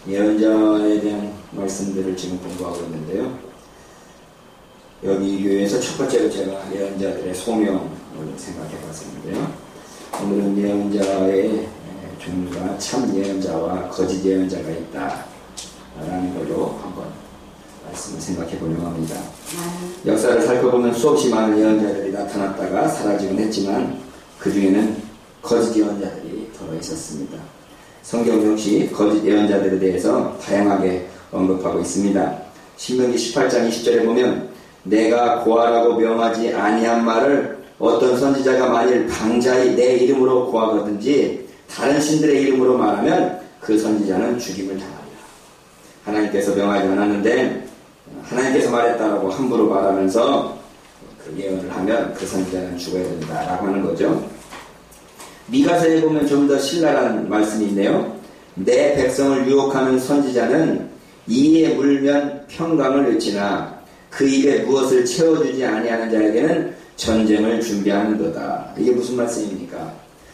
예언자에 대한 말씀들을 지금 공부하고 있는데요. 여기 교회에서 첫 번째로 제가 예언자들의 소명을 생각해 봤었는데요. 오늘은 예언자의 종류가 참 예언자와 거짓 예언자가 있다라는 걸로 한번 말씀을 생각해 보려고 합니다. 역사를 살펴보면 수없이 많은 예언자들이 나타났다가 사라지곤 했지만 그 중에는 거짓 예언자들이 들어 있었습니다. 성경 역시 거짓 예언자들에 대해서 다양하게 언급하고 있습니다. 신명기 18장 20절에 보면 내가 고하라고 명하지 아니한 말을 어떤 선지자가 만일 방자히 내 이름으로 고하거든지 다른 신들의 이름으로 말하면 그 선지자는 죽임을 당하리라. 하나님께서 명하지 않았는데 하나님께서 말했다라고 함부로 말하면서 그 예언을 하면 그 선지자는 죽어야 된다라고 하는 거죠. 미가서에 보면 좀 더 신랄한 말씀이 있네요. 내 백성을 유혹하는 선지자는 이에 물면 평강을 외치나 그 입에 무엇을 채워주지 아니하는 자에게는 전쟁을 준비하는도다. 이게 무슨 말씀입니까?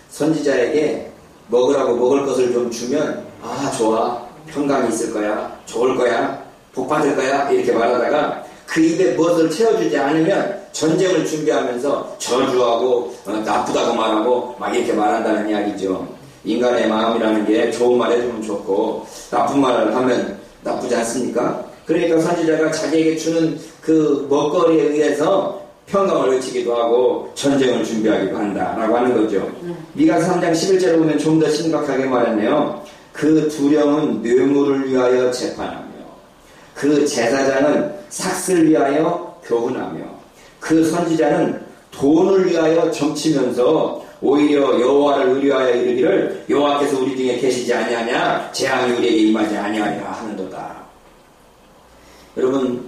선지자에게 먹으라고 먹을 것을 좀 주면 아 좋아, 평강이 있을 거야, 좋을 거야, 복 받을 거야 이렇게 말하다가 그 입에 무엇을 채워주지 않으면 전쟁을 준비하면서 저주하고 나쁘다고 말하고 막 이렇게 말한다는 이야기죠. 인간의 마음이라는 게 좋은 말 해주면 좋고 나쁜 말을 하면 나쁘지 않습니까? 그러니까 선지자가 자기에게 주는 그 먹거리에 의해서 평강을 외치기도 하고 전쟁을 준비하기도 한다라고 하는 거죠. 미가서 3장 11절에 보면 좀 더 심각하게 말했네요. 그 두령은 뇌물을 위하여 재판하며 그 제사장은 삭슬 위하여 교훈하며 그 선지자는 돈을 위하여 점치면서 오히려 여호와를 의뢰하여 이르기를 여호와께서 우리 중에 계시지 아니하냐 재앙이 우리에게 임하지 아니하리라 하는도다. 여러분,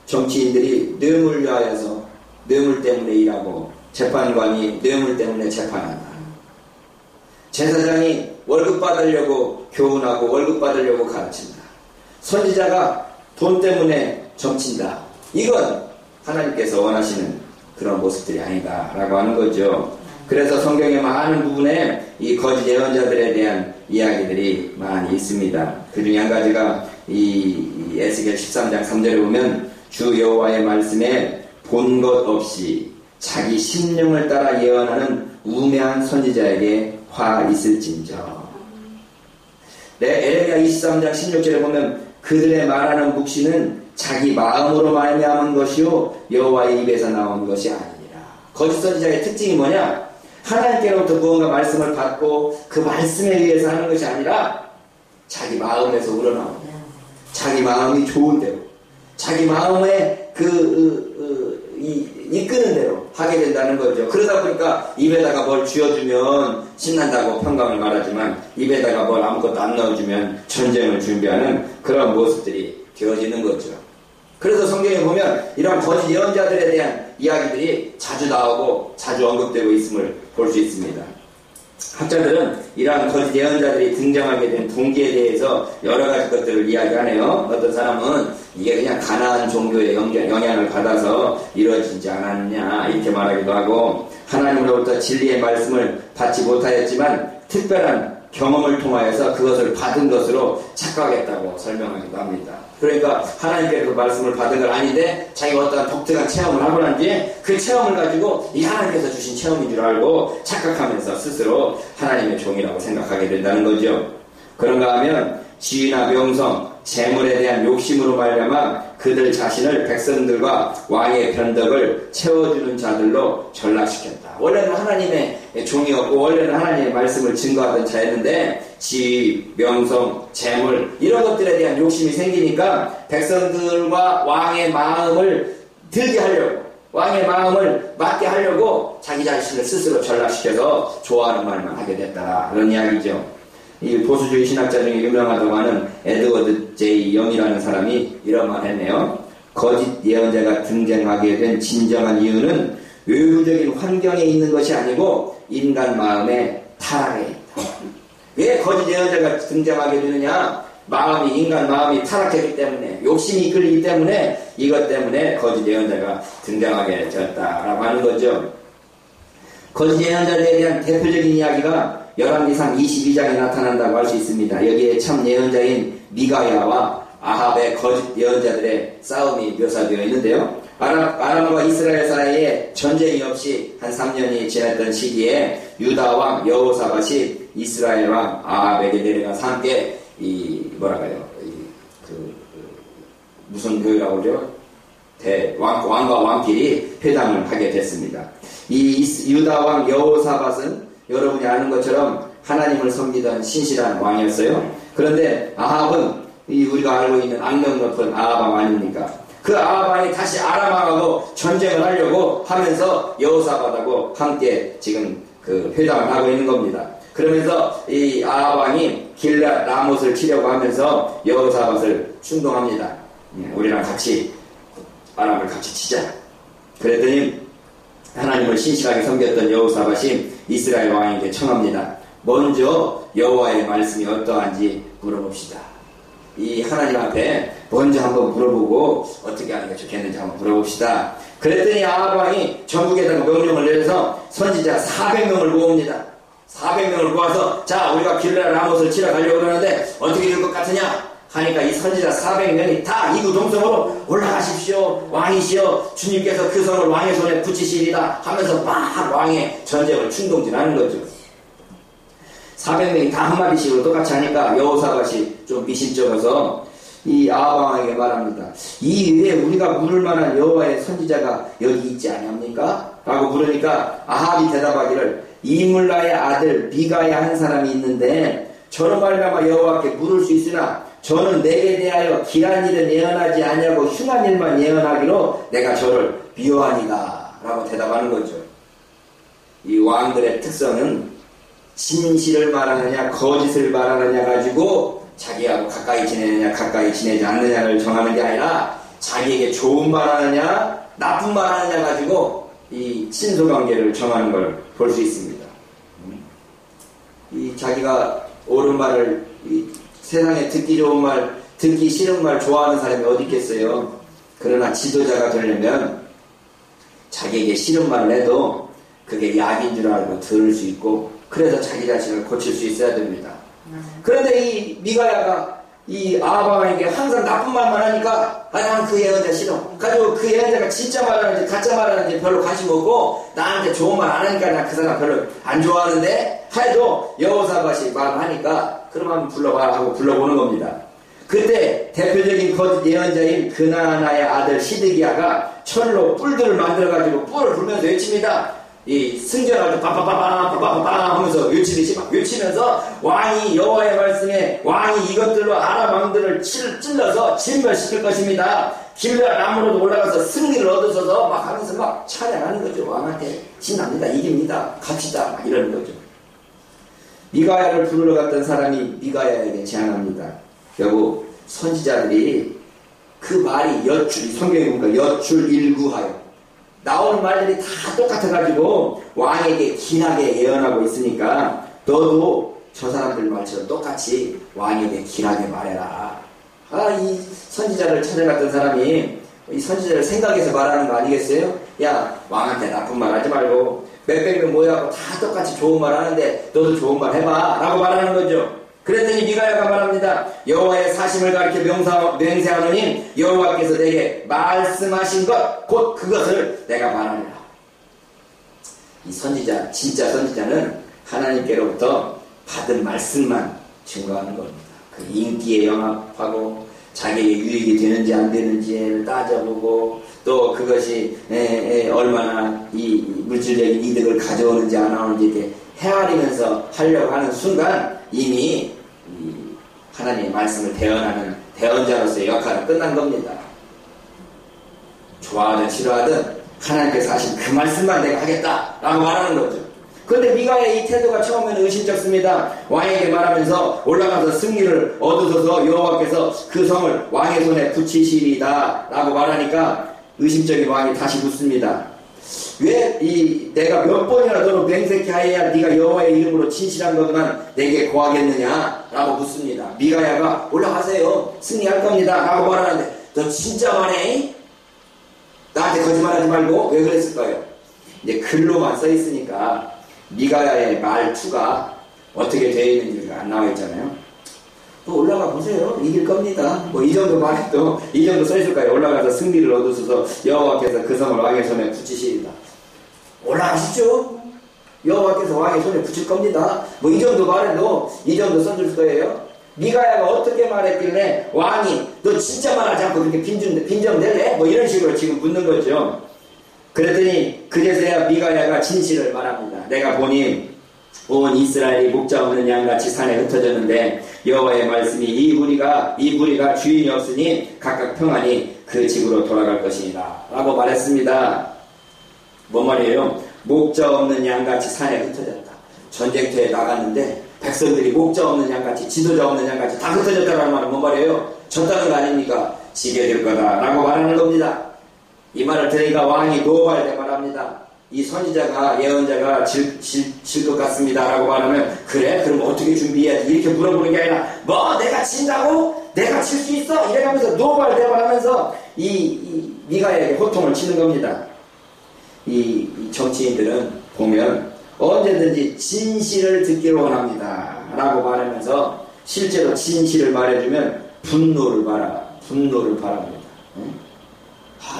정치인들이 뇌물 위하여서 뇌물 때문에 일하고 재판관이 뇌물 때문에 재판한다. 제사장이 월급 받으려고 교훈하고 월급 받으려고 가르친다. 선지자가 돈 때문에 점친다. 이건 하나님께서 원하시는 그런 모습들이 아니다라고 하는 거죠. 그래서 성경의 많은 부분에 이 거짓 예언자들에 대한 이야기들이 많이 있습니다. 그 중에 한 가지가 이 에스겔 13장 3절에 보면 주 여호와의 말씀에 본 것 없이 자기 심령을 따라 예언하는 우매한 선지자에게 화 있을진저. 에레미야 23장 16절에 보면 그들의 말하는 묵시는 자기 마음으로 말미암은 것이요 여호와의 입에서 나온 것이 아니니라. 거짓 선지자의 특징이 뭐냐? 하나님께로부터 무언가 말씀을 받고 그 말씀에 의해서 하는 것이 아니라 자기 마음에서 우러나오는 자기 마음이 좋은 대로 자기 마음에 이끄는 대로 하게 된다는 거죠. 그러다 보니까 입에다가 뭘 쥐어주면 신난다고 평강을 말하지만 입에다가 뭘 아무것도 안 넣어주면 전쟁을 준비하는 그런 모습들이 되어지는 거죠. 그래서 성경에 보면 이런 거짓 예언자들에 대한 이야기들이 자주 나오고 자주 언급되고 있음을 볼 수 있습니다. 학자들은 이러한 거짓 예언자들이 등장하게 된 동기에 대해서 여러 가지 것들을 이야기하네요. 어떤 사람은 이게 그냥 가나안 종교의 영향을 받아서 이루어지지 않았냐 이렇게 말하기도 하고 하나님으로부터 진리의 말씀을 받지 못하였지만 특별한 경험을 통하여서 그것을 받은 것으로 착각했다고 설명하기도 합니다. 그러니까 하나님께서 그 말씀을 받은 건 아닌데 자기가 어떤 독특한 체험을 하고 난 뒤에 그 체험을 가지고 이 하나님께서 주신 체험인 줄 알고 착각하면서 스스로 하나님의 종이라고 생각하게 된다는 거죠. 그런가 하면 지위나 명성, 재물에 대한 욕심으로 말미암아 그들 자신을 백성들과 왕의 변덕을 채워주는 자들로 전락시켰다. 원래는 하나님의 종이었고 원래는 하나님의 말씀을 증거하던 자였는데 지위, 명성, 재물 이런 것들에 대한 욕심이 생기니까 백성들과 왕의 마음을 들게 하려고 왕의 마음을 맞게 하려고 자기 자신을 스스로 전락시켜서 좋아하는 말만 하게 됐다. 그런 이야기죠. 이 보수주의 신학자 중에 유명하다고 하는 에드워드 J. 영이라는 사람이 이런 말 했네요. 거짓 예언자가 등장하게 된 진정한 이유는 외부적인 환경에 있는 것이 아니고 인간 마음의 타락에 있다. 왜 거짓 예언자가 등장하게 되느냐? 인간 마음이 타락했기 때문에, 욕심이 이끌리기 때문에, 이것 때문에 거짓 예언자가 등장하게 되었다라고 하는 거죠. 거짓 예언자들에 대한 대표적인 이야기가 열왕기상 22장에 나타난다고 할 수 있습니다. 여기에 참 예언자인 미가야와 아합의 거짓 예언자들의 싸움이 묘사되어 있는데요. 아람과 이스라엘 사이에 전쟁이 없이 한 3년이 지났던 시기에 유다 왕 여호사밧이 이스라엘 왕 아합에게 내려가서 함께 무슨 교회라고 그러죠? 왕과 왕끼리 회담을 하게 됐습니다. 이 유다 왕 여호사밧은 여러분이 아는 것처럼 하나님을 섬기던 신실한 왕이었어요. 그런데 아합은 우리가 알고 있는 악명 높은 아합 왕 아닙니까? 그 아합 왕이 다시 아람 왕하고 전쟁을 하려고 하면서 여호사밧하고 함께 지금 그 회담을 하고 있는 겁니다. 그러면서 이 아합 왕이 길랏 라못을 치려고 하면서 여호사밧을 충동합니다. 우리랑 같이 아람을 같이 치자. 그랬더니 하나님을 신실하게 섬겼던 여호사밧이 이스라엘 왕에게 청합니다. 먼저 여호와의 말씀이 어떠한지 물어봅시다. 이 하나님 앞에 먼저 한번 물어보고 어떻게 하는 게 좋겠는지 한번 물어봅시다. 그랬더니 아합 왕이 전국에다가 명령을 내려서 선지자 400명을 모읍니다. 400명을 모아서 자, 우리가 길랏 라못을 치러 가려고 그러는데 어떻게 될 것 같으냐 하니까 이 선지자 400명이 다 이구 동성으로 올라가십시오. 왕이시여, 주님께서 그 성을 왕의 손에 붙이시리다 하면서 막 왕의 전쟁을 충동질하는 거죠. 400명이 다 한마디씩으로 똑같이 하니까 여호사밧이 좀 미심쩍어서 이 아합 왕에게 말합니다. 이 위에 우리가 물을 만한 여호와의 선지자가 여기 있지 아니합니까? 라고 물으니까 아합이 대답하기를 이물라의 아들 미가야 한 사람이 있는데 저로 말미암아 여호와께 물을 수 있으나 저는 내게 대하여 길한 일은 예언하지 아니하고 흉한 일만 예언하기로 내가 저를 미워하니라 라고 대답하는 거죠. 이 왕들의 특성은 진실을 말하느냐 거짓을 말하느냐 가지고 자기하고 가까이 지내느냐 가까이 지내지 않느냐를 정하는 게 아니라 자기에게 좋은 말 하느냐 나쁜 말 하느냐 가지고 이 친소관계를 정하는 걸 볼 수 있습니다. 이 자기가 옳은 말을 세상에 듣기 좋은 말, 듣기 싫은 말 좋아하는 사람이 어디 있겠어요? 그러나 지도자가 되려면 자기에게 싫은 말을 해도 그게 약인 줄 알고 들을 수 있고 그래서 자기 자신을 고칠 수 있어야 됩니다. 그런데 이 미가야가 이 아합 왕에게 항상 나쁜 말만 하니까 나는 그 예언자 싫어. 가지고 그 예언자가 진짜 말하는지 가짜 말하는지 별로 관심 없고 나한테 좋은 말 안 하니까 나 그 사람 별로 안 좋아하는데 해도 여호사밧이 말하니까 그럼 한번 불러봐 하고 불러보는 겁니다. 그때 대표적인 거짓 예언자인 그나나의 아들 시드기야가 철로 뿔들을 만들어가지고 뿔을 불면서 외칩니다. 이 승전할 때 빠빠빠빠빠빠빠 하면서 외치듯이 막 외치면서 왕이 여호와의 말씀에 왕이 이것들로 아람 왕들을 찔러서 진멸시킬 것입니다. 길랏 라못으로도 올라가서 승리를 얻으셔서 막 하면서 막 찬양하는 거죠. 왕한테 신납니다. 이깁니다. 갑시다. 막 이러는 거죠. 미가야를 부르러 갔던 사람이 미가야에게 제안합니다. 여보, 선지자들이 그 말이 성경에 보니까 여출일구하여 나오는 말들이 다 똑같아가지고 왕에게 긴하게 예언하고 있으니까 너도 저 사람들 말처럼 똑같이 왕에게 긴하게 말해라. 이 선지자를 찾아갔던 사람이 이 선지자를 생각해서 말하는 거 아니겠어요? 야, 왕한테 나쁜 말 하지 말고 몇백 명 모여갖고 다 똑같이 좋은 말 하는데 너도 좋은 말 해봐 라고 말하는 거죠. 그랬더니 미가야가 말합니다. 여호와의 사심을 가리켜 맹세하노니 여호와께서 내게 말씀하신 것 곧 그것을 내가 말하리라. 이 선지자, 진짜 선지자는 하나님께로부터 받은 말씀만 증거하는 겁니다. 그 인기에 영합하고 자기에게 유익이 되는지 안 되는지를 따져보고 또 그것이 얼마나 이 물질적인 이득을 가져오는지 안 나오는지 이렇게 헤아리면서 하려고 하는 순간 이미 하나님의 말씀을 대언하는 대언자로서의 역할은 끝난 겁니다. 좋아하든 싫어하든 하나님께서 하신 그 말씀만 내가 하겠다라고 말하는 거죠. 그런데 미가의 이 태도가 처음에는 의심쩍습니다. 왕에게 말하면서 올라가서 승리를 얻으셔서 여호와께서 그 성을 왕의 손에 붙이시리다 라고 말하니까 의심적인 왕이 다시 묻습니다. 왜 내가 몇 번이나 너로 맹세케 하여야 네가 여호와의 이름으로 진실한 것만 내게 고하겠느냐 라고 묻습니다. 미가야가 올라가세요. 승리할 겁니다 라고 말하는데 너 진짜 말해? 나한테 거짓말하지 말고. 왜 그랬을까요? 이제 글로만 써 있으니까 미가야의 말투가 어떻게 되어 있는지가 안 나와 있잖아요. 또 올라가 보세요. 이길 겁니다. 뭐 이 정도 말해도 이 정도 써있을까요? 올라가서 승리를 얻으셔서 여호와께서 그 성을 왕의 손에 붙이시리다. 올라가시죠. 여호와께서 왕의 손에 붙일 겁니다. 뭐 이 정도 말해도 이 정도 써줄 거예요. 미가야가 어떻게 말했길래 왕이 너 진짜 말하지 않고 그렇게 빈정댈래? 뭐 이런 식으로 지금 묻는 거죠. 그랬더니 그제서야 미가야가 진실을 말합니다. 내가 보니 온 이스라엘이 목자 없는 양같이 산에 흩어졌는데 여호와의 말씀이 이 무리가 주인이 없으니 각각 평안히 그 집으로 돌아갈 것이니라 라고 말했습니다. 뭔 말이에요? 목자 없는 양같이 산에 흩어졌다. 전쟁터에 나갔는데 백성들이 목자 없는 양같이 지도자 없는 양같이 다 흩어졌다는 말은 뭔 말이에요? 졌다는 거 아닙니까? 지게 될 거다 라고 말하는 겁니다. 이 말을 들으니까 왕이 노발대 말합니다. 이 선지자가 예언자가 질 것 같습니다 라고 말하면 그래? 그럼 어떻게 준비해야지? 이렇게 물어보는 게 아니라 뭐 내가 진다고? 내가 질 수 있어? 이래가면서 노발대발하면서 이 미가야에게 호통을 치는 겁니다. 이 정치인들은 보면 언제든지 진실을 듣기를 원합니다 라고 말하면서 실제로 진실을 말해주면 분노를 바랍니다.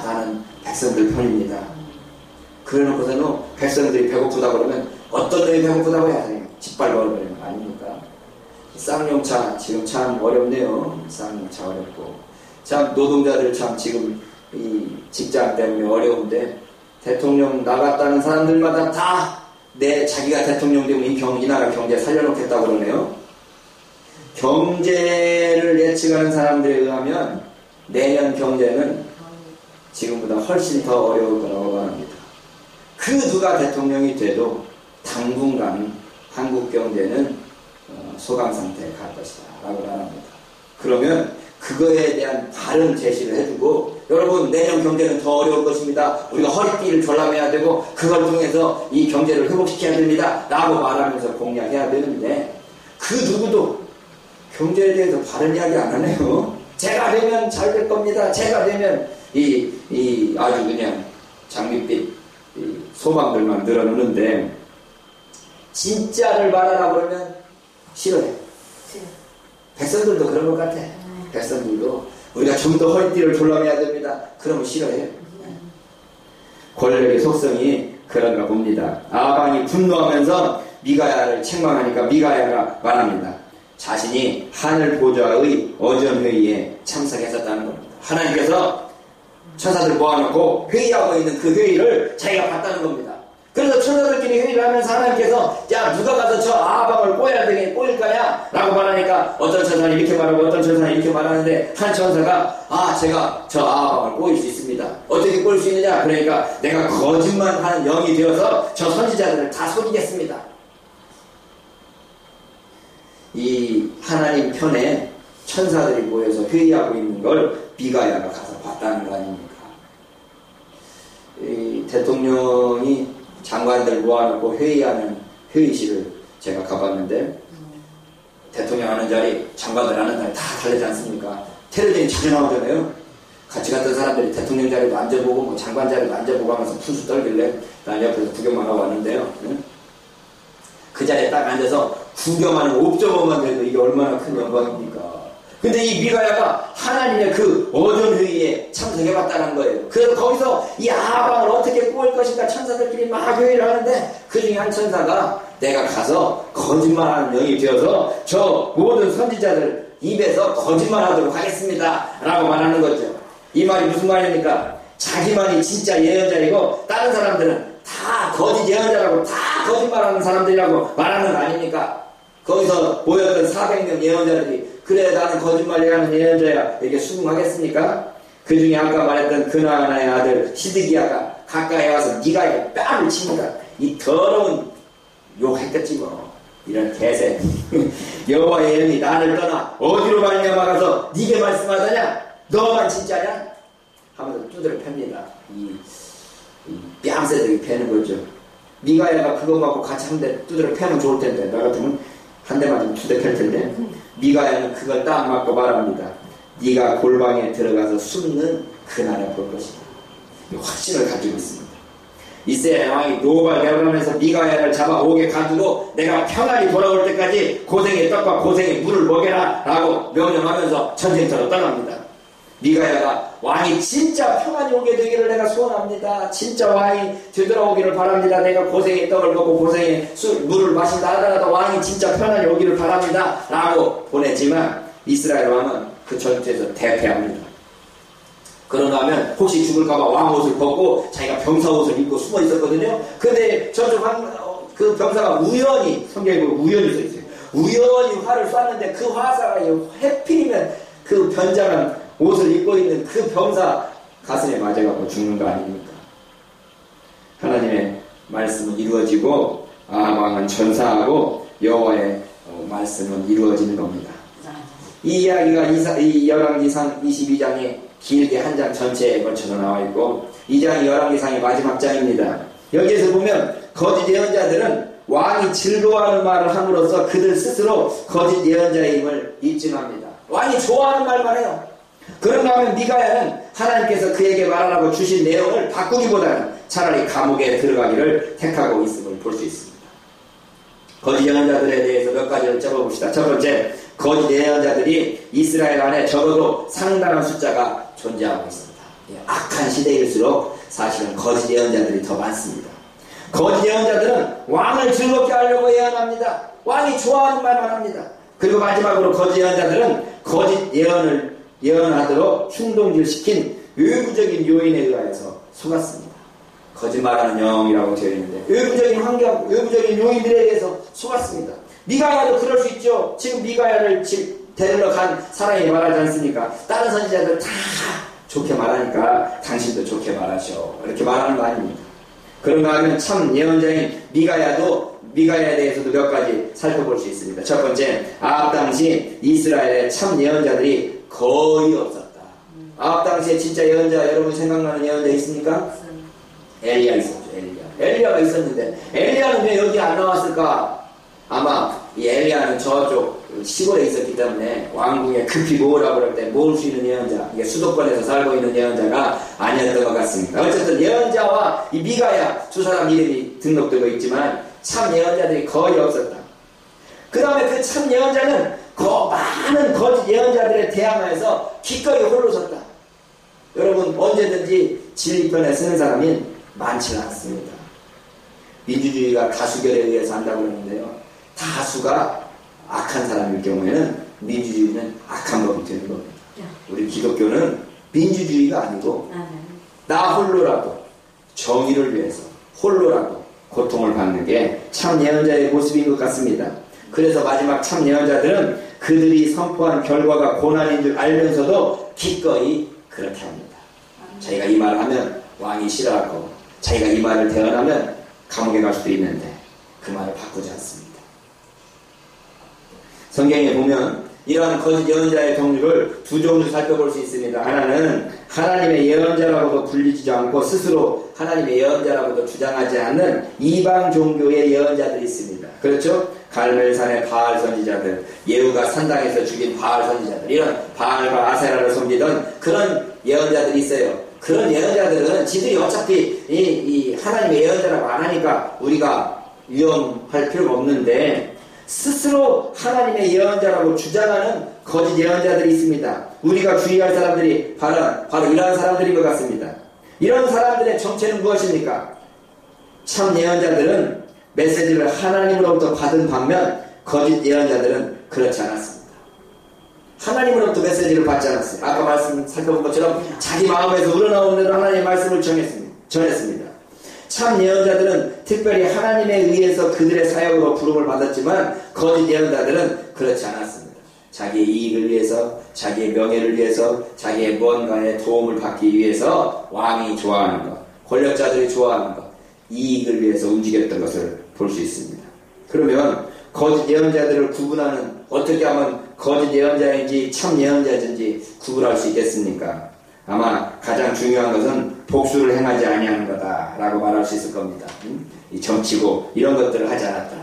나는 백성들 편입니다. 그래놓고서는 백성들이 배고프다 그러면 어떤 놈이 배고프다고 해야 돼요? 짓밟아버리는 거 아닙니까? 쌍용차 지금 참 어렵네요. 쌍용차 어렵고 참 노동자들 참 지금 이 직장 때문에 어려운데 대통령 나갔다는 사람들마다 다 자기가 대통령 되면 이 나라 경제 살려놓겠다고 그러네요. 경제를 예측하는 사람들에 의하면 내년 경제는 지금보다 훨씬 더 어려울 거라고 합니다. 그 누가 대통령이 돼도 당분간 한국 경제는 소강 상태에 갈 것이다 라고 말합니다. 그러면 그거에 대한 바른 제시를 해주고 여러분 내년 경제는 더 어려울 것입니다. 우리가 허리띠를 졸라매야 되고 그걸 통해서 이 경제를 회복시켜야 됩니다 라고 말하면서 공략해야 되는데 그 누구도 경제에 대해서 바른 이야기 안 하네요. 제가 되면 잘 될 겁니다. 제가 되면 이 아주 그냥 장밋빛 소망들만 늘어놓는데 진짜를 말하라 그러면 싫어해. 백성들도 그런 것 같아. 백성들도 우리가 좀 더 허리띠를 졸라매야 됩니다. 그러면 싫어해요. 권력의 속성이 그런가 봅니다. 아방이 분노하면서 미가야를 책망하니까 미가야가 말합니다. 자신이 하늘 보좌의 어전회의에 참석했었다는 겁니다. 하나님께서 천사들 모아놓고 회의하고 있는 그 회의를 자기가 봤다는 겁니다. 그래서 천사들끼리 회의를 하면서 하나님께서 야 누가 가서 저 아방을 꼬일 거냐 라고 말하니까 어떤 천사는 이렇게 말하고 어떤 천사는 이렇게 말하는데 한 천사가 제가 저 아방을 꼬일 수 있습니다. 어떻게 꼬일 수 있느냐? 그러니까 내가 거짓말하는 영이 되어서 저 선지자들을 다 속이겠습니다. 이 하나님 편에 천사들이 모여서 회의하고 있는 걸 미가야가 가서 봤다는 거 아닙니까? 이 대통령이 장관들 모아놓고 회의하는 회의실을 제가 가봤는데 대통령 하는 자리, 장관들 하는 자리 다 다르지 않습니까? 텔레비전이 자주 나오잖아요. 같이 갔던 사람들이 대통령 자리도 앉아보고 뭐 장관 자리도 앉아보고 하면서 푼수 떨길래 난 옆에서 구경만 하고 왔는데요. 그 자리에 딱 앉아서 구경하는 옵저버만 돼도 이게 얼마나 큰 영광입니까? 근데 이 미가야가 하나님의 그 어전회의에 참석해봤다는 거예요. 그래서 거기서 이 아방을 어떻게 꼬을 것인가 천사들끼리 막 회의를 하는데 그 중에 한 천사가 내가 가서 거짓말하는 영이 되어서 저 모든 선지자들 입에서 거짓말하도록 하겠습니다 라고 말하는 거죠. 이 말이 무슨 말입니까? 자기만이 진짜 예언자이고 다른 사람들은 다 거짓 예언자라고 다 거짓말하는 사람들이라고 말하는 거 아닙니까? 거기서 모였던 400명 예언자들이 그래 나는 거짓말이라는 예언자야 이렇게 수긍하겠습니까? 그 중에 아까 말했던 그나아나의 아들 시드기야가 가까이 와서 네가 뺨을 칩니다. 이 더러운 욕했겠지 뭐 이런 개새 여호와의 영이 나를 떠나 어디로 말미암아 가서 네게 말씀하더냐? 너만 진짜냐? 하면서 두드려 팹니다. 이 뺨새들이 패는 거죠. 미가야가 그거 갖고 같이 한 대 두드려 패면 좋을 텐데 나 같으면 한 대만 좀 두대 팰 텐데 미가야는 그걸 딱 맞고 말합니다. 네가 골방에 들어가서 숨는 그날을 볼 것이다. 확신을 가지고 있습니다. 이스라엘 왕이 노발 결혼하면서 미가야를 잡아오게 가두고 내가 평안히 돌아올 때까지 고생의 떡과 고생의 물을 먹여라 라고 명령하면서 전쟁터로 떠납니다. 미가야가 왕이 진짜 평안히 오게 되기를 내가 소원합니다. 진짜 왕이 되돌아오기를 바랍니다. 내가 고생의 떡을 먹고 고생의 물을 마신다 하더라도 왕이 진짜 편안히 오기를 바랍니다 라고 보냈지만 이스라엘 왕은 그 전투에서 대패합니다. 그런가 하면 혹시 죽을까봐 왕옷을 벗고 자기가 병사옷을 입고 숨어 있었거든요. 근데 저쪽 그 병사가 우연히, 성경에 보면 우연히 써 있어요. 우연히 활을 쐈는데 그 화살이 해필이면 그 변장한 옷을 입고 있는 그 병사 가슴에 맞아갖고 죽는 거 아닙니까? 하나님의 말씀은 이루어지고 왕은 전사하고 여호와의 말씀은 이루어지는 겁니다. 이 이야기가 이 열왕기상 22장에 길게 한 장 전체에 걸쳐서 나와 있고 이 장이 열왕기상의 마지막 장입니다. 여기에서 보면 거짓 예언자들은 왕이 즐거워하는 말을 함으로써 그들 스스로 거짓 예언자임을 입증합니다. 왕이 좋아하는 말만 해요. 그런가 하면 미가야는 하나님께서 그에게 말하라고 주신 내용을 바꾸기보다는 차라리 감옥에 들어가기를 택하고 있음을 볼 수 있습니다. 거짓 예언자들에 대해서 몇 가지를 찝어봅시다. 첫 번째, 거짓 예언자들이 이스라엘 안에 적어도 상당한 숫자가 존재하고 있습니다. 악한 시대일수록 사실은 거짓 예언자들이 더 많습니다. 거짓 예언자들은 왕을 즐겁게 하려고 예언합니다. 왕이 좋아하는 말만 합니다. 그리고 마지막으로 거짓 예언자들은 거짓 예언하도록 충동질시킨 외부적인 요인에 의하여서 속았습니다. 거짓말하는 영이라고 되어 있는데 외부적인 환경, 외부적인 요인들에 의해서 속았습니다. 미가야도 그럴 수 있죠. 지금 미가야를 데리러 간 사람이 말하지 않습니까? 다른 선지자들 다 좋게 말하니까 당신도 좋게 말하셔. 이렇게 말하는 거 아닙니까? 그런가 하면 참 예언자인 미가야에 대해서도 몇 가지 살펴볼 수 있습니다. 첫 번째, 아합 당시 이스라엘의 참 예언자들이 거의 없었다. 아합 당시에 진짜 예언자, 여러분 생각나는 예언자 있습니까? 엘리야 있었죠. 엘리야가 있었는데 엘리야는 왜 여기 안 나왔을까? 아마 이 엘리야는 저쪽 시골에 있었기 때문에 왕궁에 급히 모으라고 그럴 때 모을 수 있는 예언자, 이게 수도권에서 살고 있는 예언자가 아니었던 것 같습니다. 어쨌든 예언자와 이 미가야 두 사람 이름이 등록되고 있지만 참 예언자들이 거의 없었다. 그 다음에 그 참 예언자는 많은 거짓 예언자들에 대항하여서 기꺼이 홀로 섰다. 여러분 언제든지 진리편에 쓰는 사람이 많지는 않습니다. 민주주의가 다수결에 의해서 한다고 그러는데요. 다수가 악한 사람일 경우에는 민주주의는 악한 법이 되는 겁니다. 우리 기독교는 민주주의가 아니고 나 홀로라도 정의를 위해서 홀로라도 고통을 받는 게 참 예언자의 모습인 것 같습니다. 그래서 마지막 참 예언자들은 그들이 선포한 결과가 고난인 줄 알면서도 기꺼이 그렇게 합니다. 자기가 이 말을 하면 왕이 싫어할 거고 자기가 이 말을 대언하면 감옥에 갈 수도 있는데 그 말을 바꾸지 않습니다. 성경에 보면 이러한 거짓 예언자의 종류를 두 종류 살펴볼 수 있습니다. 하나는 하나님의 예언자라고도 불리지 않고 스스로 하나님의 예언자라고도 주장하지 않는 이방 종교의 예언자들이 있습니다. 그렇죠? 갈멜산의 바알 선지자들, 예후가 산당에서 죽인 바알 선지자들, 이런 바알과 아세라를 섬기던 그런 예언자들이 있어요. 그런 예언자들은 지들이 어차피 이 하나님의 예언자라고 안 하니까 우리가 위험할 필요가 없는데 스스로 하나님의 예언자라고 주장하는 거짓 예언자들이 있습니다. 우리가 주의할 사람들이 바로 이러한 사람들인 것 같습니다. 이런 사람들의 정체는 무엇입니까? 참 예언자들은 메시지를 하나님으로부터 받은 반면 거짓 예언자들은 그렇지 않았습니다. 하나님으로부터 메시지를 받지 않았어요. 아까 살펴본 것처럼 자기 마음에서 우러나오는 대로 하나님의 말씀을 전했습니다. 참 예언자들은 특별히 하나님에 의해서 그들의 사역으로 부름을 받았지만 거짓 예언자들은 그렇지 않았습니다. 자기의 이익을 위해서, 자기의 명예를 위해서, 자기의 무언가의 도움을 받기 위해서 왕이 좋아하는 것, 권력자들이 좋아하는 것, 이익을 위해서 움직였던 것을 볼 수 있습니다. 그러면 거짓 예언자들을 구분하는, 어떻게 하면 거짓 예언자인지 참 예언자인지 구분할 수 있겠습니까? 아마 가장 중요한 것은 복수를 행하지 아니하는 거다라고 말할 수 있을 겁니다. 이 정치고 이런 것들을 하지 않았다.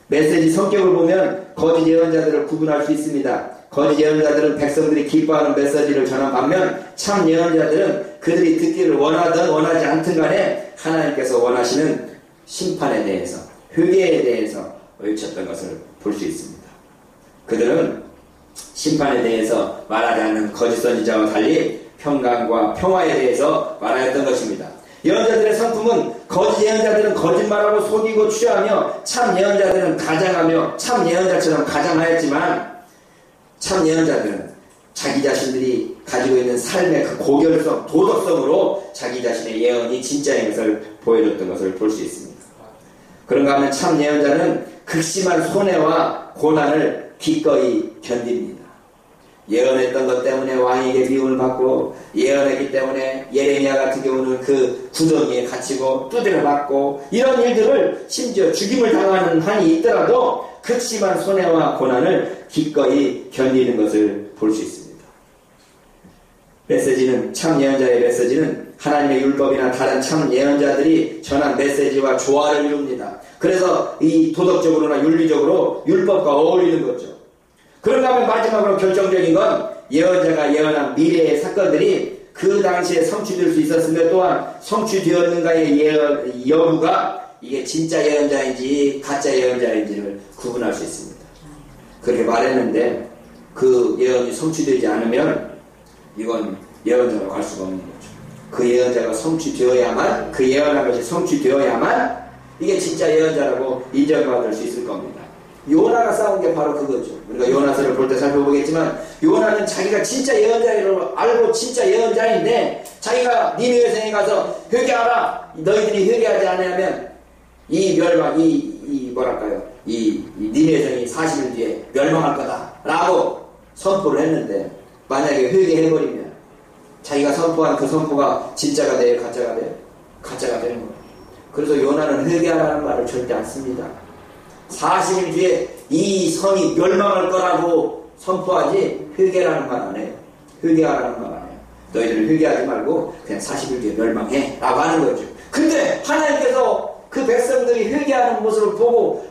메시지 성격을 보면 거짓 예언자들을 구분할 수 있습니다. 거짓 예언자들은 백성들이 기뻐하는 메시지를 전한 반면 참 예언자들은 그들이 듣기를 원하든 원하지 않든 간에 하나님께서 원하시는 심판에 대해서, 회개에 대해서 외쳤던 것을 볼 수 있습니다. 그들은 심판에 대해서 말하지 않는 거짓 선지자와 달리 평강과 평화에 대해서 말하였던 것입니다. 예언자들의 성품은 거짓 예언자들은 거짓말하고 속이고 취하며 참 예언자들은 가장하며 참 예언자처럼 가장하였지만 참 예언자들은 자기 자신들이 가지고 있는 삶의 그 고결성, 도덕성으로 자기 자신의 예언이 진짜인 것을 보여줬던 것을 볼 수 있습니다. 그런가 하면 참 예언자는 극심한 손해와 고난을 기꺼이 견딥니다. 예언했던 것 때문에 왕에게 미움을 받고, 예언했기 때문에 예레미야 같은 경우는 그 구덩이에 갇히고 두드려 맞고, 이런 일들을 심지어 죽임을 당하는 한이 있더라도 극심한 손해와 고난을 기꺼이 견디는 것을 볼 수 있습니다. 메시지는, 참 예언자의 메시지는 하나님의 율법이나 다른 참 예언자들이 전한 메시지와 조화를 이룹니다. 그래서 이 도덕적으로나 윤리적으로 율법과 어울리는 거죠. 그런가 하면 마지막으로 결정적인 건 예언자가 예언한 미래의 사건들이 그 당시에 성취될 수 있었으며 또한 성취되었는가의 예언 여부가 이게 진짜 예언자인지 가짜 예언자인지를 구분할 수 있습니다. 그렇게 말했는데 그 예언이 성취되지 않으면 이건 예언자로 갈 수가 없는 거죠. 그 예언자가 성취되어야만, 그 예언한 것이 성취되어야만 이게 진짜 예언자라고 인정받을 수 있을 겁니다. 요나가 싸운 게 바로 그거죠. 우리가 요나서를 볼 때 살펴보겠지만 요나는 자기가 진짜 예언자로 알고 진짜 예언자인데 자기가 니느웨 성에 가서 회개하라. 너희들이 회개하지 않으면 이 멸망, 이 니느웨 성이 40일 뒤에 멸망할 거다라고 선포를 했는데 만약에 회개해버리면 자기가 선포한 그 선포가 진짜가 돼요, 가짜가 돼요? 가짜가 되는 거예요. 그래서 요나는 회개하라는 말을 절대 안 씁니다. 40일 뒤에 이 성이 멸망할 거라고 선포하지 회개라는 말 안 해요. 회개하라는 말 안 해요. 너희들은 회개하지 말고 그냥 40일 뒤에 멸망해 라고 하는 거죠. 근데 하나님께서 그 백성들이 회개하는 모습을 보고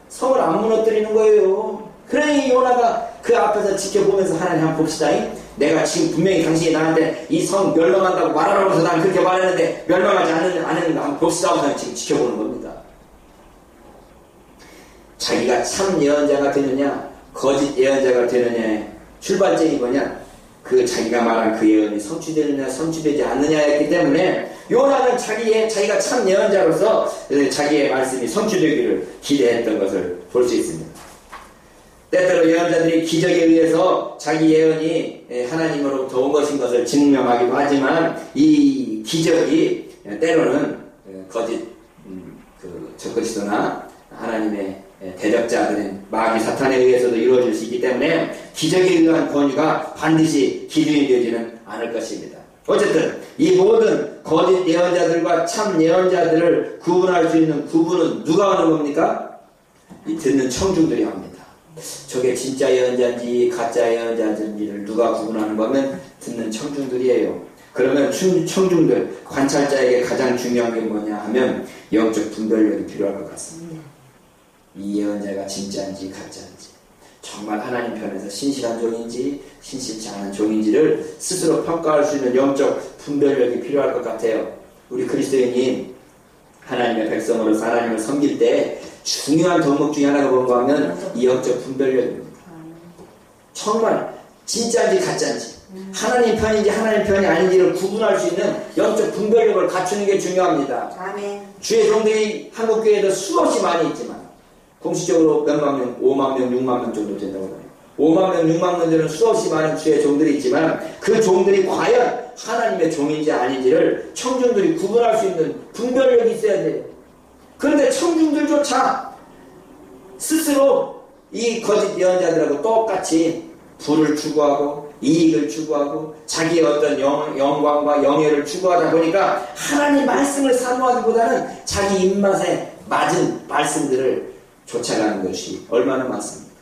성을 안 무너뜨리는 거예요. 그러니 요나가 그 앞에서 지켜보면서 하나님 한번 봅시다. 내가 지금 분명히 당신이 나한테 이 성 멸망한다고 말하라고 해서 난 그렇게 말했는데 멸망하지 않는가 한번 봅시다 하고 지금 지켜보는 겁니다. 자기가 참 예언자가 되느냐 거짓 예언자가 되느냐의 출발점이 뭐냐, 그 자기가 말한 그 예언이 성취되느냐 성취되지 않느냐였기 때문에 요나는 자기가 참 예언자로서 자기의 말씀이 성취되기를 기대했던 것을 볼 수 있습니다. 때때로 예언자들이 기적에 의해서 자기 예언이 하나님으로부터 온 것인 것을 증명하기도 하지만 이 기적이 때로는 거짓 적그리스도나 하나님의 대적자들인 마귀 사탄에 의해서도 이루어질 수 있기 때문에 기적에 의한 권위가 반드시 기준이 되지는 않을 것입니다. 어쨌든 이 모든 거짓 예언자들과 참 예언자들을 구분할 수 있는 구분은 누가 하는 겁니까? 이 듣는 청중들이 합니다. 저게 진짜 예언자인지 가짜 예언자인지를 누가 구분하는 거면 듣는 청중들이에요. 그러면 청중들, 관찰자에게 가장 중요한 게 뭐냐 하면 영적 분별력이 필요할 것 같습니다. 이 예언자가 진짜인지 가짜인지, 정말 하나님 편에서 신실한 종인지 신실치 않은 종인지를 스스로 평가할 수 있는 영적 분별력이 필요할 것 같아요. 우리 그리스도인이 하나님의 백성으로서 하나님을 섬길 때 중요한 덕목 중에 하나가 뭔가 하면 이 영적 분별력입니다. 정말 진짜인지 가짜인지, 하나님 편인지 하나님 편이 아닌지를 구분할 수 있는 영적 분별력을 갖추는 게 중요합니다. 아멘. 주의 종들이 한국교회에도 수없이 많이 있지만 공식적으로 몇만 명, 5만 명, 6만 명 정도 된다고 해요. 5만 명, 6만 명들은 수없이 많은 주의 종들이 있지만 그 종들이 과연 하나님의 종인지 아닌지를 청중들이 구분할 수 있는 분별력이 있어야 돼요. 그런데 청중들조차 스스로 이 거짓 예언자들하고 똑같이 부를 추구하고 이익을 추구하고 자기의 어떤 영광과 영예를 추구하다 보니까 하나님 말씀을 사모하기보다는 자기 입맛에 맞은 말씀들을 쫓아가는 것이 얼마나 많습니까?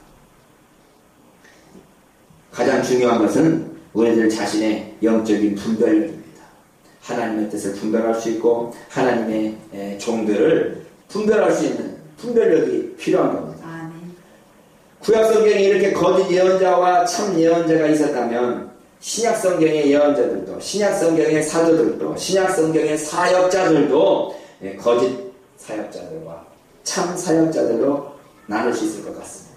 가장 중요한 것은 우리들 자신의 영적인 분별력입니다. 하나님의 뜻을 분별할 수 있고 하나님의 종들을 분별할 수 있는 분별력이 필요한 겁니다. 아멘. 구약성경에 이렇게 거짓 예언자와 참 예언자가 있었다면 신약성경의 예언자들도, 신약성경의 사도들도, 신약성경의 사역자들도 거짓 사역자들과 참 사역자들로 나눌 수 있을 것 같습니다.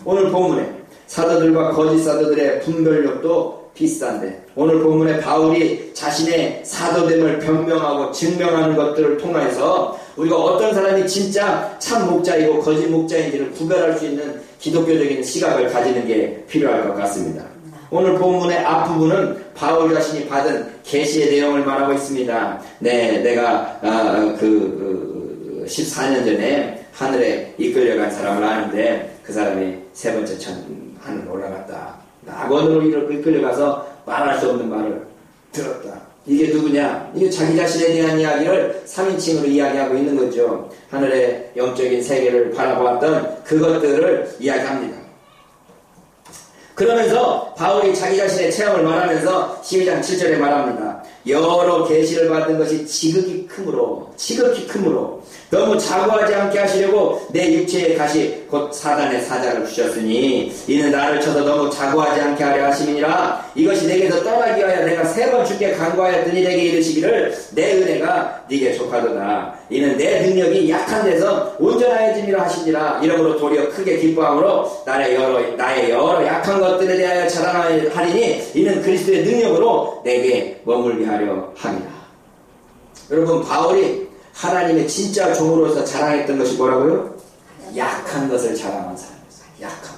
오늘 본문에 사도들과 거짓 사도들의 분별력도 비슷한데, 오늘 본문에 바울이 자신의 사도됨을 변명하고 증명하는 것들을 통해서 우리가 어떤 사람이 진짜 참 목자이고 거짓 목자인지를 구별할 수 있는 기독교적인 시각을 가지는 게 필요할 것 같습니다. 오늘 본문의 앞부분은 바울 자신이 받은 계시의 내용을 말하고 있습니다. 내가 14년 전에 하늘에 이끌려간 사람을 아는데 그 사람이 세 번째 하늘 올라갔다. 낙원으로 이끌려가서 말할 수 없는 말을 들었다. 이게 누구냐? 이게 자기 자신에 대한 이야기를 3인칭으로 이야기하고 있는 거죠. 하늘의 영적인 세계를 바라보았던 그것들을 이야기합니다. 그러면서 바울이 자기 자신의 체험을 말하면서 12장 7절에 말합니다. 여러 계시를 받은 것이 지극히 크므로 너무 자고하지 않게 하시려고 내 육체의 가시 곧 사단의 사자를 주셨으니 이는 나를 쳐서 너무 자고하지 않게 하려 하심이니라. 이것이 내게서 떠나기 위하여 내가 3번 주께 간구하였더니 내게 이르시기를 내 은혜가 네게 족하도다. 이는 내 능력이 약한 데서 온전하여짐이라 하시니라. 이러므로 도리어 크게 기뻐함으로 나의 여러 약한 것들에 대하여 자랑하리니 이는 그리스도의 능력으로 내게 머물게 하려 함이라. 여러분, 바울이 하나님의 진짜 종으로서 자랑했던 것이 뭐라고요? 약한 것을 자랑한 사람이었어요. 약한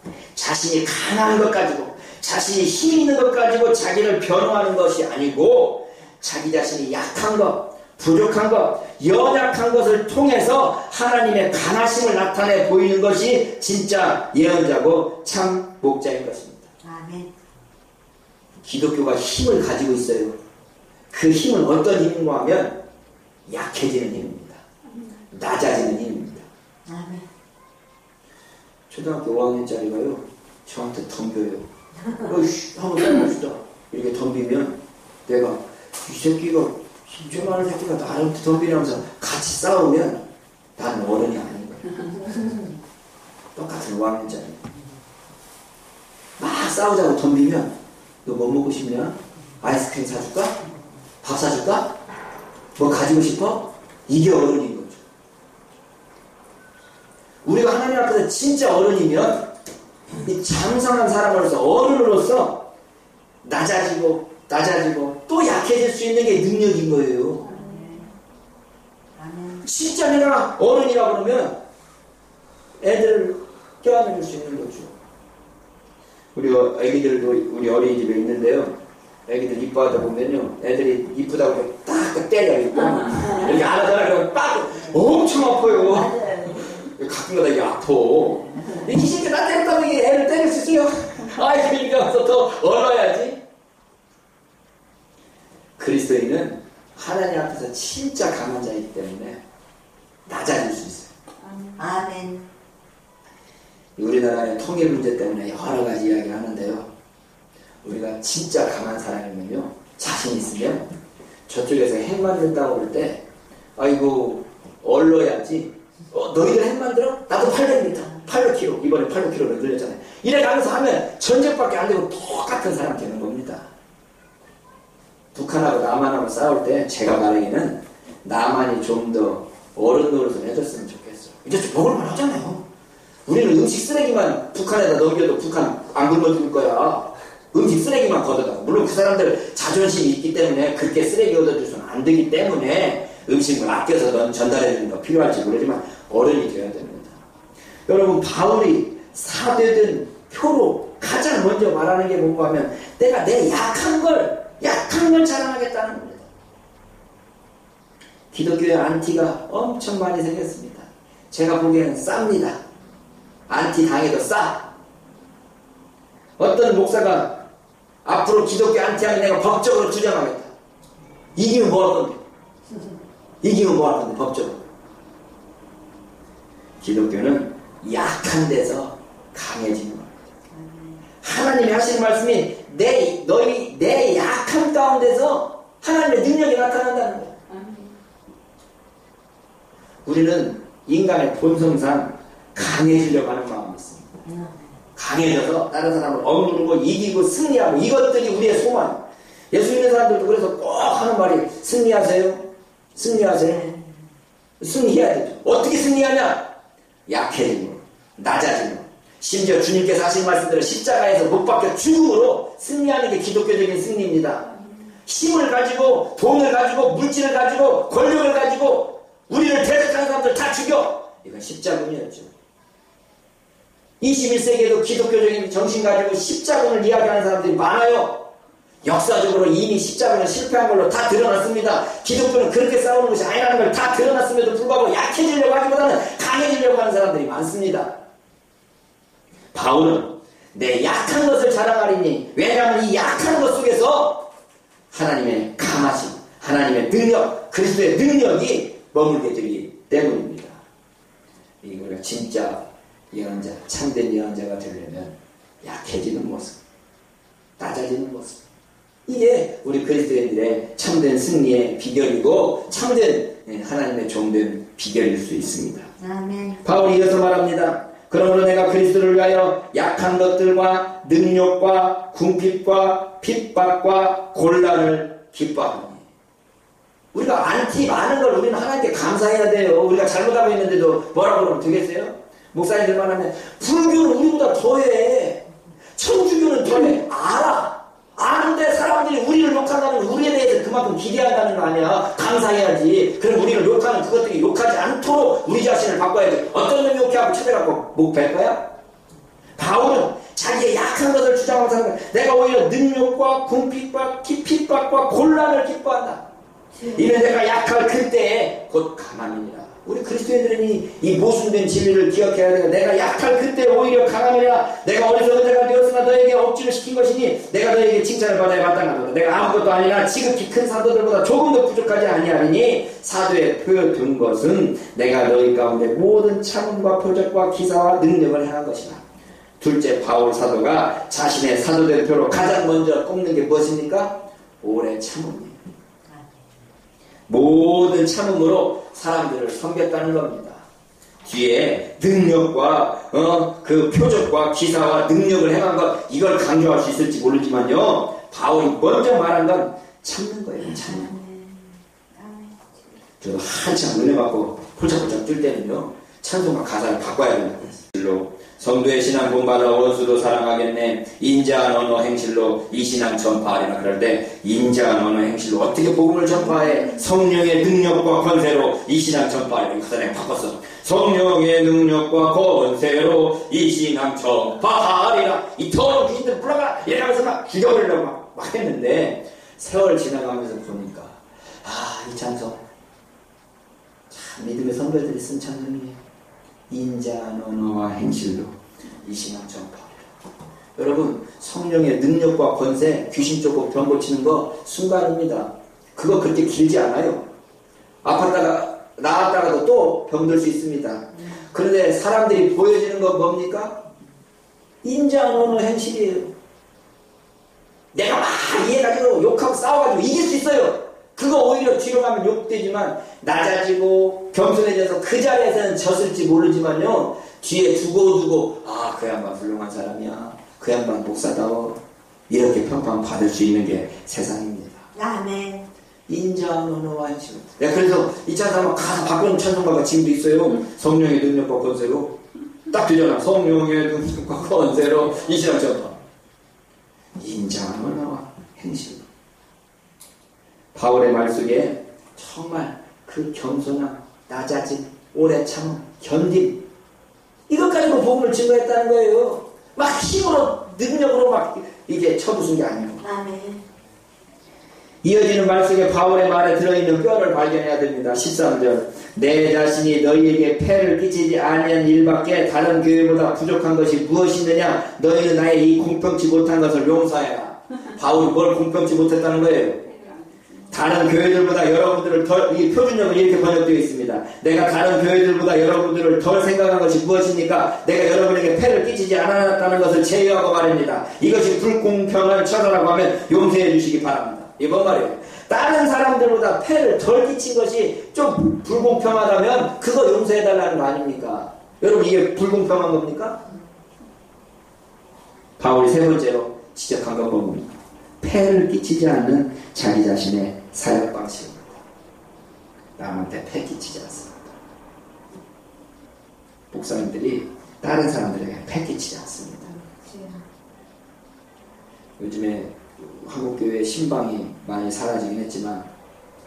것. 자신이 강한 것 가지고, 자신이 힘 있는 것 가지고 자기를 변호하는 것이 아니고, 자기 자신이 약한 것, 부족한 것, 연약한 것을 통해서 하나님의 강하심을 나타내 보이는 것이 진짜 예언자고 참 목자인 것입니다. 아멘. 기독교가 힘을 가지고 있어요. 그 힘은 어떤 힘인가 하면 약해지는 힘입니다. 낮아지는 힘입니다. 아멘. 초등학교 5학년짜리가요 저한테 덤벼요. 한번 써봅시다. 이렇게 덤비면 내가 이 새끼가 힘 많은 새끼가 나한테 덤비면서 같이 싸우면 나는 어른이 아닌 거예요. 똑같은 5학년짜리 막 싸우자고 덤비면 너 뭐 먹고 싶냐? 아이스크림 사줄까? 밥 사줄까? 뭐 가지고 싶어? 이게 어른인 거죠. 우리가 하나님 앞에서 진짜 어른이면 이 장성한 사람으로서 어른으로서 낮아지고 또 약해질 수 있는 게 능력인 거예요. 진짜 내가 어른이라 그러면 애들을 껴안을 수 있는 거죠. 우리 애기들도 우리 어린이집에 있는데요. 애기들 이뻐하다 보면요, 애들이 이쁘다고 딱 때려. 이렇게 안아달라고 딱 엄청 아파요. 가끔가다 이게 아파. 이 새끼 나 때렸다고 애를 때릴 수 있어요? 아이, 그러니까 와서 더 얼어야지. 그리스도인은 하나님 앞에서 진짜 강한 자이기 때문에 낮아질 수 있어요. 아멘. 우리나라의 통일 문제 때문에 여러 가지 이야기를 하는데요. 우리가 진짜 강한 사람이면요, 자신 있으면 저쪽에서 핵 만든다고 그럴 때 아이고 얼러야지. 너희들 핵 만들어? 나도 800kg 이번에 800kg를 늘렸잖아요. 이래가면서 하면 전쟁밖에 안 되고 똑같은 사람 되는 겁니다. 북한하고 남한하고 싸울 때 제가 말하기는 남한이 좀 더 어른 노릇을 해줬으면 좋겠어요. 이제 좀 먹을만 하잖아요. 우리는 음식 쓰레기만 북한에다 넘겨도 북한 안 굶어 죽을 거야. 음식 쓰레기만 걷어다. 물론 그 사람들 자존심이 있기 때문에 그렇게 쓰레기 얻어줘서는 안 되기 때문에 음식을 아껴서 전달해 주는 거 필요할지 모르지만 어른이 되어야 됩니다. 여러분, 바울이 사되든 표로 가장 먼저 말하는 게 뭔가 하면 내가 내 약한 걸 자랑하겠다는 겁니다. 기독교의 안티가 엄청 많이 생겼습니다. 제가 보기에는 쌉니다. 안티 당해도 싸. 어떤 목사가 앞으로 기독교 안티하면 내가 법적으로 주장하겠다. 이기면 뭐 할 건데? 법적으로. 기독교는 약한 데서 강해지는 겁니다. 하나님이 하시는 말씀이 내 약한 가운데서 하나님의 능력이 나타난다는 거예요. 우리는 인간의 본성상 강해지려고 하는 마음이 있습니다. 강해져서 다른 사람을 억누르고 이기고 승리하고, 이것들이 우리의 소망. 예수 믿는 사람들도 그래서 꼭 하는 말이 승리하세요. 승리하세요. 승리해야 되죠. 어떻게 승리하냐? 약해짐으로, 낮아짐으로. 심지어 주님께서 하신 말씀대로 십자가에서 못 박혀 죽음으로 승리하는 게 기독교적인 승리입니다. 힘을 가지고, 돈을 가지고, 물질을 가지고, 권력을 가지고 우리를 대적하는 사람들 다 죽여. 이건 십자군이었죠. 21세기에도 기독교적인 정신 가지고 십자군을 이야기하는 사람들이 많아요. 역사적으로 이미 십자군은 실패한 걸로 다 드러났습니다. 기독교는 그렇게 싸우는 것이 아니라는 걸 다 드러났음에도 불구하고 약해지려고 하기보다는 강해지려고 하는 사람들이 많습니다. 바울은 내 약한 것을 자랑하리니, 왜냐하면 이 약한 것 속에서 하나님의 강하심, 하나님의 능력, 그리스도의 능력이 머물게 되기 때문입니다. 우리가 진짜 예언자, 참된 예언자가 되려면 약해지는 모습, 낮아지는 모습, 이게 우리 그리스도인들의 참된 승리의 비결이고 참된 하나님의 종된 비결일 수 있습니다. 아멘. 바울이 이어서 말합니다. 그러므로 내가 그리스도를 위하여 약한 것들과 능력과 궁핍과 핍박과 곤란을 기뻐하노니. 우리가 안티 많은 걸 우리는 하나님께 감사해야 돼요. 우리가 잘못하고 있는데도 뭐라고 그러면 되겠어요? 목사님들만 하면 불교는 우리보다 더해, 천주교는 더해. 아는데 사람들이 우리를 욕한다는 건 우리에 대해서 그만큼 기대한다는 거 아니야. 감사해야지. 그럼 우리를 욕하는 그것들이 욕하지 않도록 우리 자신을 바꿔야지. 어떤 놈이 욕해하고 찾아갖고 목 뺄 거야? 바울은 자기의 약한 것을 주장하고 사는 거야. 내가 오히려 능력과 궁핍과 핍박과 곤란을 기뻐한다. 이는 내가 약할 그때에 곧 가만이니라. 우리 그리스도인들은 이 모순된 진리를 기억해야 되고, 내가 약할 그때 오히려 강함이라. 내가 어리석은 자가 되었으나 너에게 억지를 시킨 것이니 내가 너에게 칭찬을 받아야 마땅하도다. 내가 아무것도 아니라 지극히 큰 사도들보다 조금도 부족하지 아니하리니 사도의 표 둔 것은 내가 너희 가운데 모든 참음과 표적과 기사와 능력을 행한 것이다. 둘째, 바울 사도가 자신의 사도된 표로 가장 먼저 꼽는 게 무엇입니까? 오래 참음입니다. 모든 참음으로 사람들을 섬겼다는 겁니다. 뒤에 능력과 그 표적과 기사와 능력을 행한 것, 이걸 강조할 수 있을지 모르지만요, 바울이 먼저 말한 건 참는 거예요. 참는 거. 저도 한참 은혜 받고 폴짝폴짝 뛸 때는요, 찬송가 가사를 바꿔야 된다고 했어요. 성도의 신앙 본받아 원수도 사랑하겠네. 인자한 언어 행실로 이 신앙 전파하리라. 그럴 때 인자한 언어 행실로 어떻게 복음을 전파해? 성령의 능력과 권세로 이 신앙 전파하리라. 이 가사를 바꿨어. 성령의 능력과 권세로 이 신앙 전파하리라. 이 더러운 귀신들 불러가 이러면서 막 죽여버리려고 막 했는데, 세월 지나가면서 보니까 이 찬송 참 믿음의 선배들이 쓴 찬송이에요. 인자한 언어와 행실로 이 신앙 전파하리라. 여러분, 성령의 능력과 권세, 귀신 쫓고 병 고치는 거 순간입니다. 그거 그렇게 길지 않아요. 아팠다가 나았다가도 또 병들 수 있습니다. 그런데 사람들이 보여지는 건 뭡니까? 인자한 언어 행실이에요. 내가 막 이해가지고 욕하고 싸워가지고 이길 수 있어요. 그거 오히려 뒤로 가면 욕되지만, 낮아지고 겸손해져서 그 자리에서는 졌을지 모르지만요, 뒤에 두고 그 양반 훌륭한 사람이야, 그 양반 목사다워, 이렇게 평판 받을 수 있는 게 세상입니다. 아멘. 인자한 언어와 행실. 내가 그래서 이 찬송가 가사 바꾸는 찬송가가 지금도 있어요. 성령의 능력과 권세로 딱 되잖아. 성령의 능력과 권세로 이 신앙 전파. 인자한 언어와 행실. 바울의 말 속에 정말 그 겸손함, 낮아짐, 오래 참음, 견딤, 이것 가지고 복음을 증거했다는 거예요. 막 힘으로, 능력으로 막 이게 쳐부순 게 아니에요. 아멘. 이어지는 말 속에 바울의 말에 들어있는 뼈를 발견해야 됩니다. 13절. 내 자신이 너희에게 폐를 끼치지 아니한 일밖에 다른 교회보다 부족한 것이 무엇이 있느냐? 너희는 나의 이 공평치 못한 것을 용서해라. 바울이 뭘 공평치 못했다는 거예요? 다른 교회들보다 여러분들을 덜, 이 표준역은 이렇게 번역되어 있습니다. 내가 다른 교회들보다 여러분들을 덜 생각한 것이 무엇입니까? 내가 여러분에게 폐를 끼치지 않았다는 것을 제외하고 말입니다. 이것이 불공평한 처사라고 하면 용서해 주시기 바랍니다. 이게 뭔 말이에요? 다른 사람들보다 폐를 덜 끼친 것이 좀 불공평하다면 그거 용서해달라는 거 아닙니까? 여러분 이게 불공평한 겁니까? 바울이 세 번째로 지적한 건 뭡니까? 폐를 끼치지 않는 자기 자신의 사역 방식입니다. 남한테 폐 끼치지 않습니다. 목사님들이 다른 사람들에게 폐 끼치지 않습니다. 요즘에 한국교회 신방이 많이 사라지긴 했지만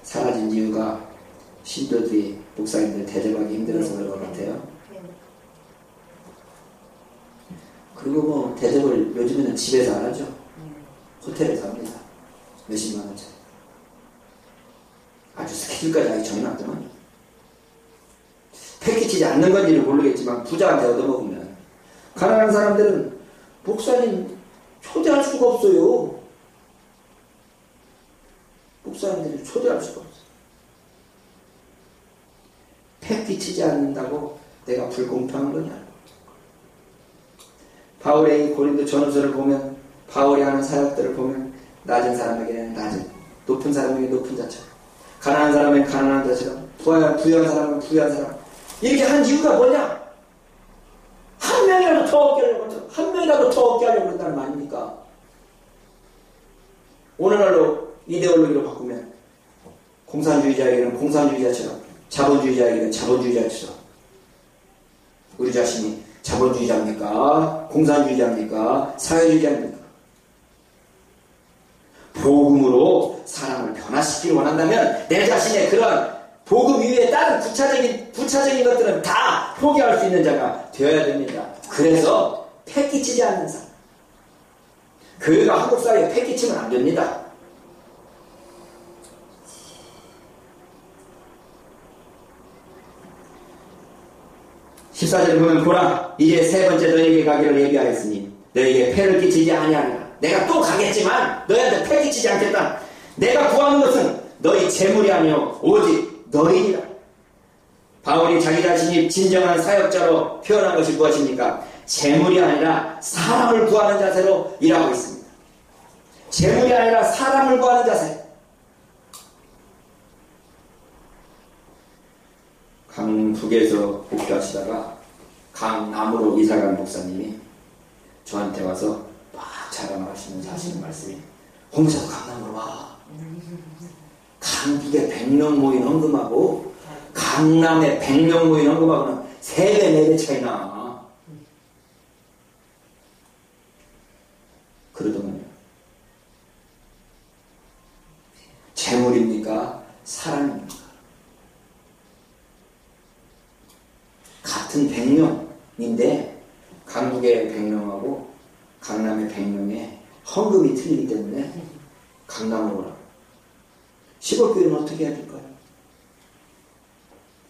사라진 이유가 신도들이 목사님들 대접하기 힘들어서 그런 것 같아요. 그리고 뭐 대접을 요즘에는 집에서 안 하죠. 호텔에서 합니다. 몇십만 원짜리. 아주 스케줄까지 하기 정해놨더만. 패키지지 않는 건지는 모르겠지만 부자한테 얻어먹으면 가난한 사람들은 목사님 초대할 수가 없어요. 목사님들이 초대할 수가 없어요. 패키지지 않는다고 내가 불공평한 거냐. 바울의 이 고린도 전후서를 보면 바울이 하는 사역들을 보면 낮은 사람에게는 낮은, 높은 사람에게 높은 자처럼, 가난한 사람에게 가난한 자처럼, 부유한 사람은 부유한 사람. 이렇게 한 이유가 뭐냐? 한 명이라도 더 얻게 하려고 한다. 한 명이라도 더 얻게 하려고 한다는 거 아닙니까? 오늘날로 이데올로기로 바꾸면 공산주의자에게는 공산주의자처럼, 자본주의자에게는 자본주의자처럼. 우리 자신이 자본주의자입니까? 공산주의자입니까? 사회주의자입니까? 복음으로 사람을 변화시키기 원한다면 내 자신의 그런 복음 위에 다른 부차적인 것들은 다 포기할 수 있는 자가 되어야 됩니다. 그래서 패기치지 않는 사람. 교회가 한국 사회에 패기치면 안 됩니다. (14절에) 보면 보라 이제 세 번째 너에게 가기를 예비하였으니 너에게 폐를 끼치지 아니하리라. 내가 또 가겠지만 너희한테 폐 끼치지 않겠다. 내가 구하는 것은 너희 재물이 아니요 오직 너희니라. 바울이 자기 자신이 진정한 사역자로 표현한 것이 무엇입니까? 재물이 아니라 사람을 구하는 자세로 일하고 있습니다. 재물이 아니라 사람을 구하는 자세. 강북에서 목회하시다가 강남으로 이사간 목사님이 저한테 와서 막 자랑을 하시면서 하시는 말씀이 홍사도 강남으로 와. 강북에 100명 모인 헌금하고 강남에 100명 모인 헌금하고는 3배, 4배 차이 나. 그러더군요. 재물입니까? 사람입니까? 같은 100명인데 강북의 100명하고 강남의 100명의 헌금이 틀리기 때문에 강남으로 오라. 시골교회는 어떻게 해야 될까요?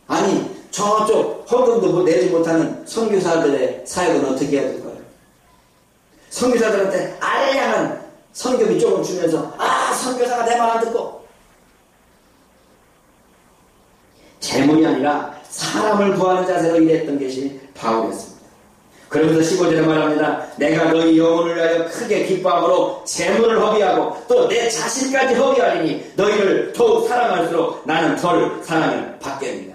아니 저쪽 헌금도 내지 못하는 선교사들의 사역은 어떻게 해야 될까요? 선교사들한테 알량한 선교비 조금 주면서 선교사가 내 말 안 듣고. 재물이 아니라 사람을 구하는 자세로 일했던 것이 바울이었습니다. 그러면서 15절에 말합니다. 내가 너희 영혼을 위하여 크게 기뻐함으로 재물을 허비하고 또 내 자신까지 허비하리니 너희를 더욱 사랑할수록 나는 덜 사랑을 받겠느니라.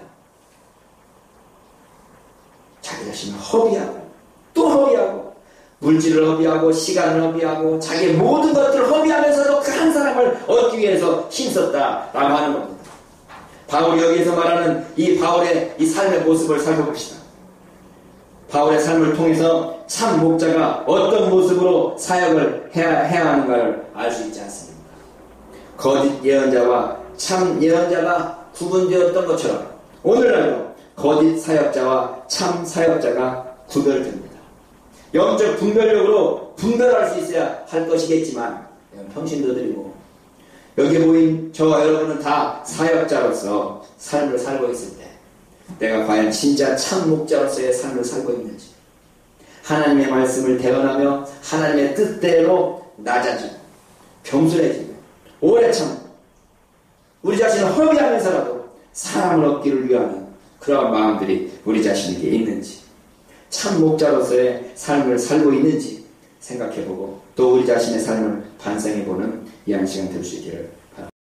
자기 자신을 허비하고 또 허비하고 물질을 허비하고 시간을 허비하고 자기의 모든 것들을 허비하면서도 그 한 사람을 얻기 위해서 힘썼다라고 하는 겁니다. 바울이 여기에서 말하는 이 바울의 이 삶의 모습을 살펴봅시다. 바울의 삶을 통해서 참 목자가 어떤 모습으로 사역을 해야 하는가를 알 수 있지 않습니까? 거짓 예언자와 참 예언자가 구분되었던 것처럼 오늘날도 거짓 사역자와 참 사역자가 구별됩니다. 영적 분별력으로 분별할 수 있어야 할 것이겠지만 평신도들이고 여기 모인 저와 여러분은 다 사역자로서 삶을 살고 있을 때 내가 과연 진짜 참 목자로서의 삶을 살고 있는지, 하나님의 말씀을 대언하며 하나님의 뜻대로 낮아지고 겸손해지고 오래 참고 우리 자신을 허비하면서라도 사람을 얻기를 위하는 그러한 마음들이 우리 자신에게 있는지, 참 목자로서의 삶을 살고 있는지 생각해보고 또 우리 자신의 삶을 반성해보는 이 한 시간 될 수 있기를